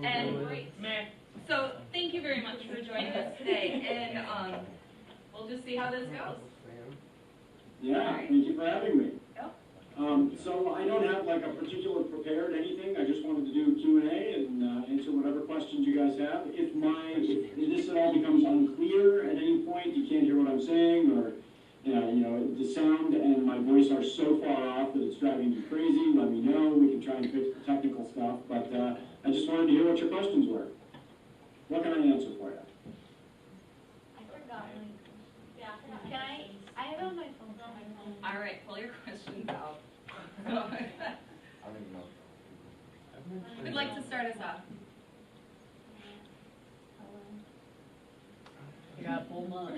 And so thank you very much for joining us today, and we'll just see how this goes. Yeah, thank you for having me. Yep. So I don't have like a particular prepared anything. I just wanted to do Q&A and answer whatever questions you guys have. If this at all becomes unclear at any point, you can't hear what I'm saying, or the sound and my voice are so far off that it's driving you crazy, let me know. We can try and fix the technical stuff. But I just wanted to hear what your questions were. What can I answer for you? I forgot. Yeah. Can I have it on my phone. All right, pull your questions out. Who'd like to start us off? I got full month.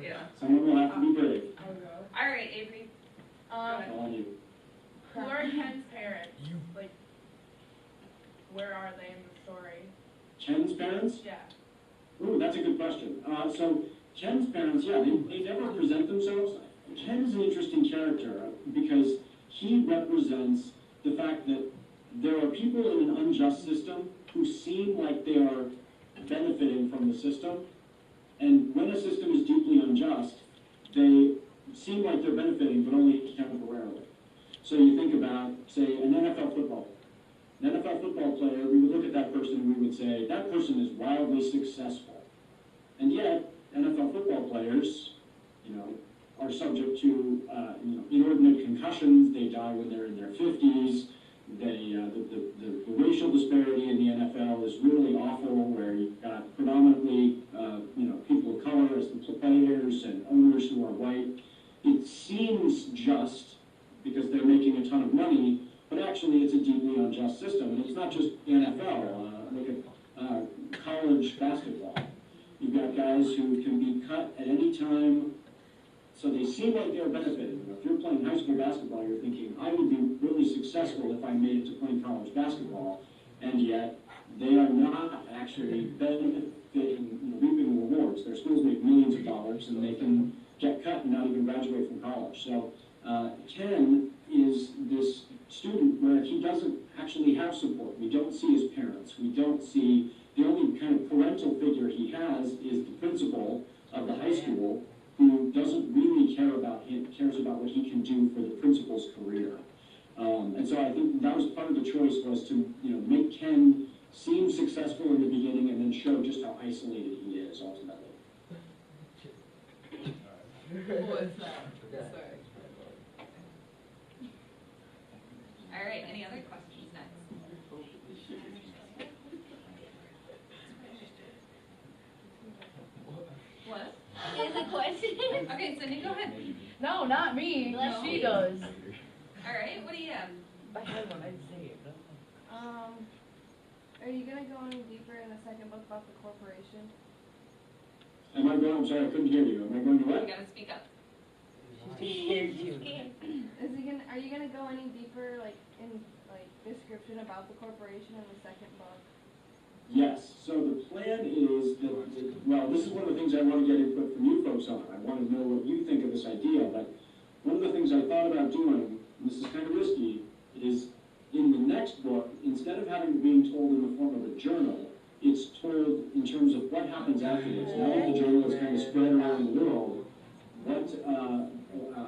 Yeah. Someone will have to be brave. All right, Avery. On you. Who are Ken's parents? Like, where are they in the story? Ken's parents? Yeah. Ooh, that's a good question. So Ken's parents, yeah, they never present themselves. Ken is an interesting character because he represents the fact that there are people in an unjust system who seem like they are benefiting from the system. And when a system is deeply unjust, they seem like they're benefiting, but only temporarily. So you think about, say, an NFL football player. An NFL football player, we would look at that person and we would say, that person is wildly successful. And yet, NFL football players, are subject to, inordinate concussions. They die when they're in their 50s. The racial disparity in the NFL is really awful, where you've got predominantly, people of color as the players and owners who are white. It seems just because they're making a ton of money, but actually it's a deeply unjust system. And it's not just the NFL. Look at college basketball. You've got guys who can be cut at any time, so they seem like they're benefiting. If you're playing high school basketball, you're thinking, I would be really successful if I made it to playing college basketball, and yet they are not actually benefiting, reaping rewards. Their schools make millions of dollars, and they can get cut and not even graduate from college. So Ken is this student where he doesn't actually have support. We don't see his parents. We don't see, the only kind of parental figure he has is the principal of the high school, who doesn't really care about him, cares about what he can do for the principal's career. And so I think that was part of the choice, was to make Ken seem successful in the beginning and then show just how isolated he is ultimately. What's that? Sorry. All right, any other questions next? What? Is a question? Okay, Cindy, go ahead. No, not me. No. She does. All right, what do you have? I had one, I'd say it. Are you gonna go any deeper in the second book about the corporation? I'm sorry, I couldn't hear you. Am I going to You what? gotta speak up. She's scared. Are you gonna go any deeper, in description about the corporation in the second book? Yes. So the plan is that, well, this is one of the things I want to get input from you folks on. I want to know what you think of this idea. But one of the things I thought about doing, and this is kind of risky, is in the next book, instead of having it being told in the form of a journal, it's told in terms of what happens afterwards. Now that the journal is kind of spread around the world,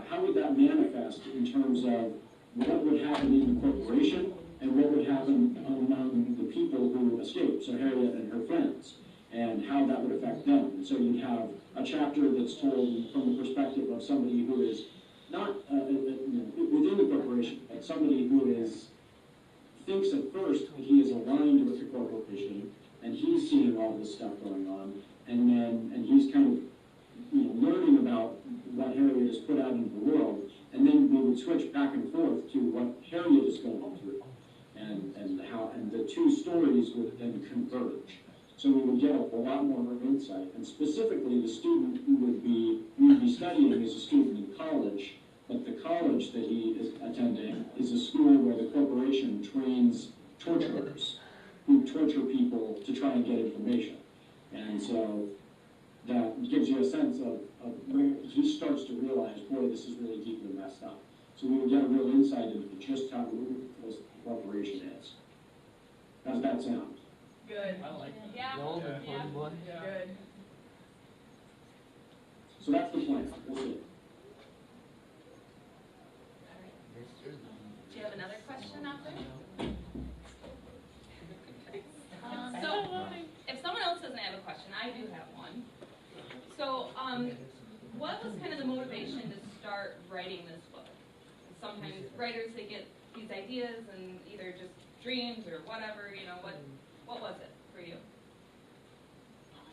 how would that manifest in terms of what would happen in the corporation and what would happen among the people who escaped, so Harriet and her friends, and how that would affect them. And so you'd have a chapter that's told from the perspective of somebody who is not within the corporation, but somebody who thinks at first that he is aligned with the corporation, and he's seeing all this stuff going on, and he's kind of learning about what Harriet has put out into the world, and then we would switch back and forth to what Harriet is going through, and the two stories would then converge. So we would get a lot more insight, and specifically the student who we would be studying is a student in college, but the college that he is attending is a school where the corporation trains torturers who torture people to try and get information. And so that gives you a sense of where he starts to realize, boy, this is really deeply messed up. So we would get a real insight into just how ruthless the corporation is. How's that sound? Good. I like it. Yeah. Roll the fun one. Good. So that's the plan. We'll see. Do you have another question out there? Um, So, if someone else doesn't have a question, I do have one. So, what was kind of the motivation to start writing this book? Sometimes writers, they get these ideas and either just dreams or whatever, you know, what was it for you?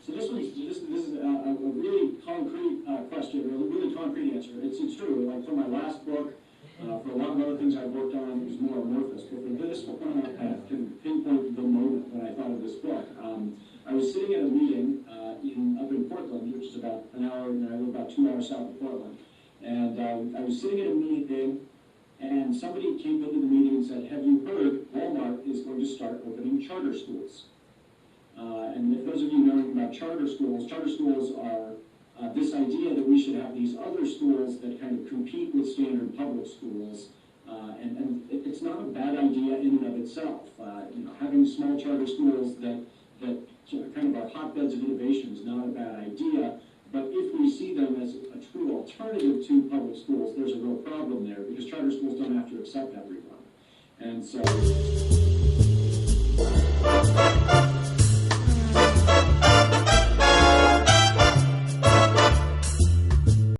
So this is a really concrete question, or a really concrete answer. It's true. Like for my last book, for a lot of other things I've worked on, it was more amorphous. But for this one, I can pinpoint the moment when I thought of this book. I was sitting at a meeting up in Portland, which is about an hour, and I live about 2 hours south of Portland. And I was sitting at a meeting, and somebody came into the meeting and said, "Have you heard Walmart is going to start opening charter schools?" And if those of you know about charter schools are this idea that we should have these other schools that kind of compete with standard public schools. And it's not a bad idea in and of itself. Having small charter schools that kind of are hotbeds of innovation is not a bad idea. But if we see them as a true alternative to public schools, there's a real problem there because charter schools don't have to accept everyone. And so...